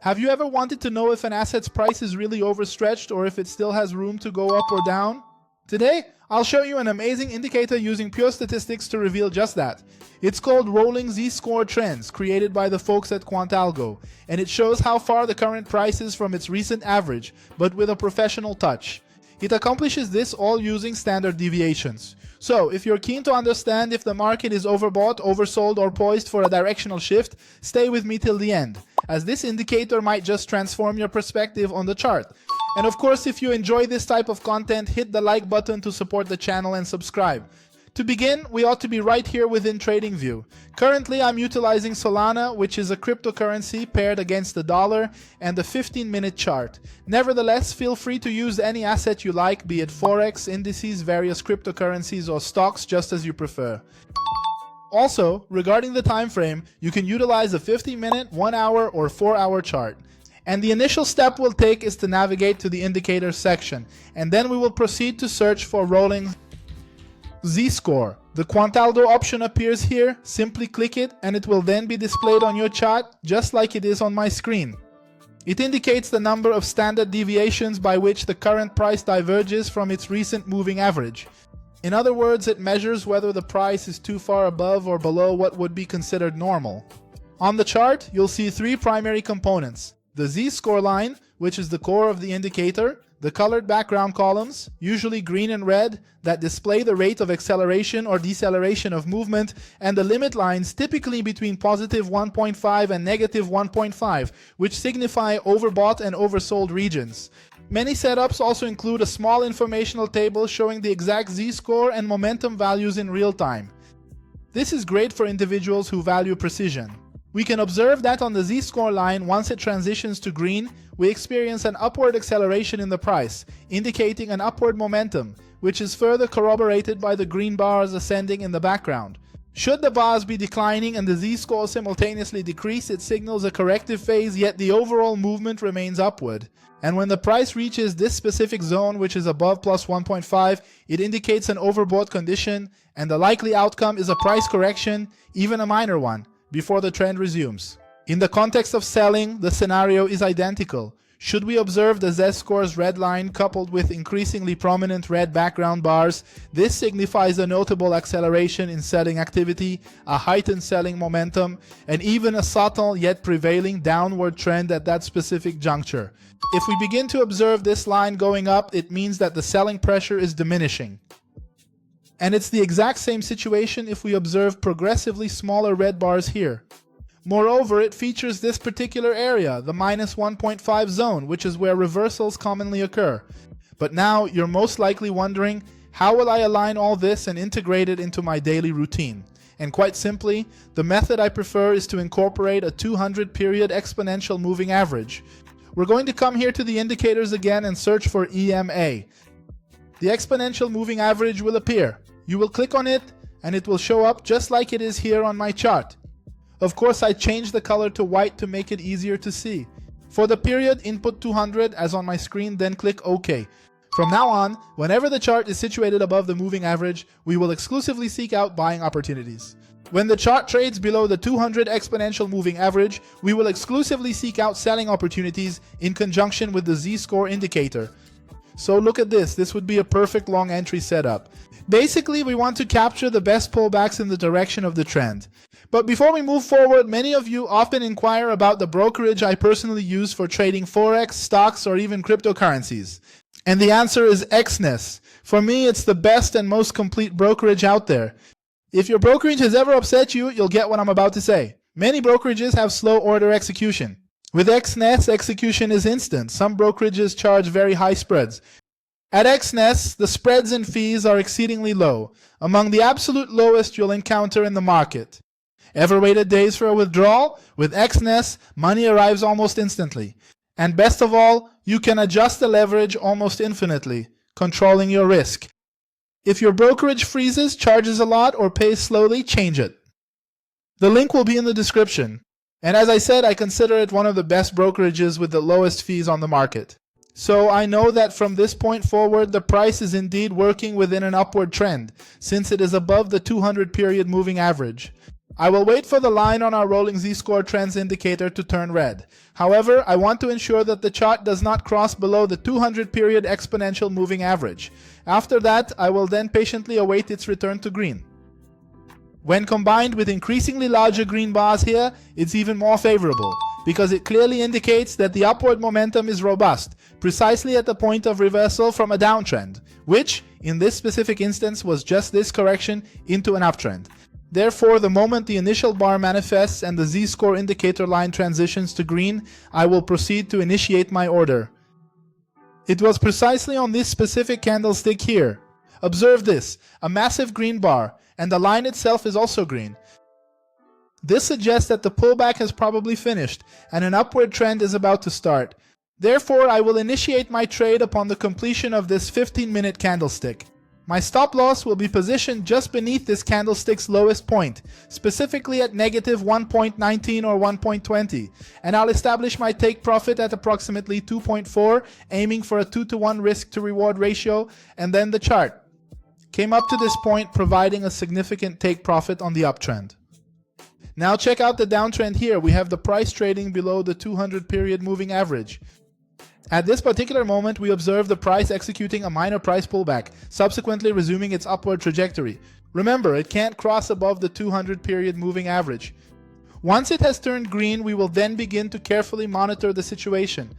Have you ever wanted to know if an asset's price is really overstretched or if it still has room to go up or down? Today, I'll show you an amazing indicator using pure statistics to reveal just that. It's called Rolling Z-Score Trends, created by the folks at QuantAlgo, and it shows how far the current price is from its recent average, but with a professional touch. It accomplishes this all using standard deviations. So, if you're keen to understand if the market is overbought, oversold, or poised for a directional shift, stay with me till the end, as this indicator might just transform your perspective on the chart. And of course, if you enjoy this type of content, hit the like button to support the channel and subscribe. To begin, we ought to be right here within TradingView. Currently, I'm utilizing Solana, which is a cryptocurrency paired against the dollar, and the 15-minute chart. Nevertheless, feel free to use any asset you like, be it Forex, indices, various cryptocurrencies, or stocks, just as you prefer. Also, regarding the time frame, you can utilize a 50-minute, 1-hour, or 4-hour chart. And the initial step we'll take is to navigate to the indicators section, and then we will proceed to search for rolling Z-score. The QuantAlgo option appears here, simply click it and it will then be displayed on your chart just like it is on my screen. It indicates the number of standard deviations by which the current price diverges from its recent moving average. In other words, it measures whether the price is too far above or below what would be considered normal. On the chart, you'll see three primary components: the Z-score line, which is the core of the indicator, the colored background columns, usually green and red, that display the rate of acceleration or deceleration of movement, and the limit lines typically between positive 1.5 and negative 1.5, which signify overbought and oversold regions. Many setups also include a small informational table showing the exact Z-score and momentum values in real time. This is great for individuals who value precision. We can observe that on the Z-score line, once it transitions to green, we experience an upward acceleration in the price, indicating an upward momentum, which is further corroborated by the green bars ascending in the background. Should the bars be declining and the Z-score simultaneously decrease, it signals a corrective phase, yet the overall movement remains upward. And when the price reaches this specific zone, which is above plus 1.5, it indicates an overbought condition, and the likely outcome is a price correction, even a minor one, before the trend resumes. In the context of selling, the scenario is identical. Should we observe the Z-score's red line coupled with increasingly prominent red background bars, this signifies a notable acceleration in selling activity, a heightened selling momentum, and even a subtle yet prevailing downward trend at that specific juncture. If we begin to observe this line going up, it means that the selling pressure is diminishing. And it's the exact same situation if we observe progressively smaller red bars here. Moreover, it features this particular area, the minus 1.5 zone, which is where reversals commonly occur. But now you're most likely wondering, how will I align all this and integrate it into my daily routine? And quite simply, the method I prefer is to incorporate a 200-period exponential moving average. We're going to come here to the indicators again and search for EMA. The exponential moving average will appear. You will click on it and it will show up just like it is here on my chart. Of course, I changed the color to white to make it easier to see. For the period, input 200 as on my screen, then click OK. From now on, whenever the chart is situated above the moving average, we will exclusively seek out buying opportunities. When the chart trades below the 200 exponential moving average, we will exclusively seek out selling opportunities in conjunction with the Z-score indicator. So look at this, this would be a perfect long entry setup. Basically, we want to capture the best pullbacks in the direction of the trend. But before we move forward, many of you often inquire about the brokerage I personally use for trading Forex, stocks, or even cryptocurrencies. And the answer is EXNESS. For me, it's the best and most complete brokerage out there. If your brokerage has ever upset you, you'll get what I'm about to say. Many brokerages have slow order execution. With EXNESS, execution is instant. Some brokerages charge very high spreads. At EXNESS, the spreads and fees are exceedingly low, among the absolute lowest you'll encounter in the market. Ever waited days for a withdrawal? With EXNESS, money arrives almost instantly. And best of all, you can adjust the leverage almost infinitely, controlling your risk. If your brokerage freezes, charges a lot, or pays slowly, change it. The link will be in the description. And as I said, I consider it one of the best brokerages with the lowest fees on the market. So I know that from this point forward, the price is indeed working within an upward trend, since it is above the 200-period moving average. I will wait for the line on our rolling Z-score trends indicator to turn red. However, I want to ensure that the chart does not cross below the 200 period exponential moving average. After that, I will then patiently await its return to green. When combined with increasingly larger green bars here, it's even more favorable, because it clearly indicates that the upward momentum is robust, precisely at the point of reversal from a downtrend, which, in this specific instance, was just this correction into an uptrend. Therefore, the moment the initial bar manifests and the Z-score indicator line transitions to green, I will proceed to initiate my order. It was precisely on this specific candlestick here. Observe this, a massive green bar, and the line itself is also green. This suggests that the pullback has probably finished, and an upward trend is about to start. Therefore, I will initiate my trade upon the completion of this 15-minute candlestick. My stop loss will be positioned just beneath this candlestick's lowest point, specifically at negative 1.19 or 1.20, and I'll establish my take profit at approximately 2.4, aiming for a 2-to-1 risk to reward ratio, and then the chart came up to this point, providing a significant take profit on the uptrend. Now check out the downtrend here. We have the price trading below the 200 period moving average. At this particular moment, we observe the price executing a minor price pullback, subsequently resuming its upward trajectory. Remember, it can't cross above the 200 period moving average. Once it has turned green, we will then begin to carefully monitor the situation.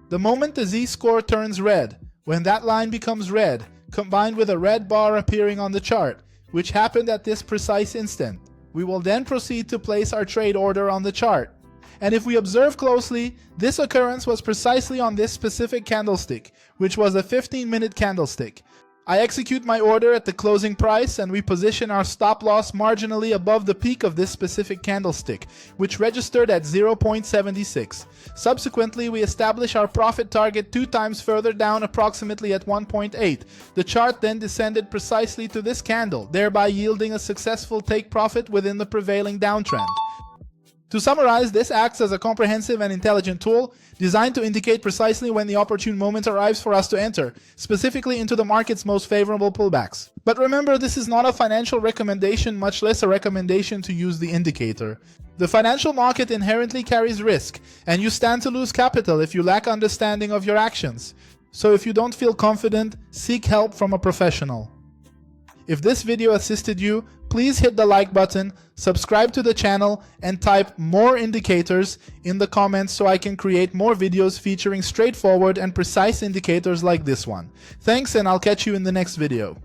The moment the Z-score turns red, when that line becomes red, combined with a red bar appearing on the chart, which happened at this precise instant, we will then proceed to place our trade order on the chart. And if we observe closely, this occurrence was precisely on this specific candlestick, which was a 15-minute candlestick. I execute my order at the closing price, and we position our stop loss marginally above the peak of this specific candlestick, which registered at 0.76. Subsequently, we establish our profit target 2 times further down, approximately at 1.8. The chart then descended precisely to this candle, thereby yielding a successful take profit within the prevailing downtrend. To summarize, this acts as a comprehensive and intelligent tool designed to indicate precisely when the opportune moment arrives for us to enter, specifically into the market's most favorable pullbacks. But remember, this is not a financial recommendation, much less a recommendation to use the indicator. The financial market inherently carries risk, and you stand to lose capital if you lack understanding of your actions. So if you don't feel confident, seek help from a professional. If this video assisted you, please hit the like button, subscribe to the channel, and type more indicators in the comments so I can create more videos featuring straightforward and precise indicators like this one. Thanks, and I'll catch you in the next video.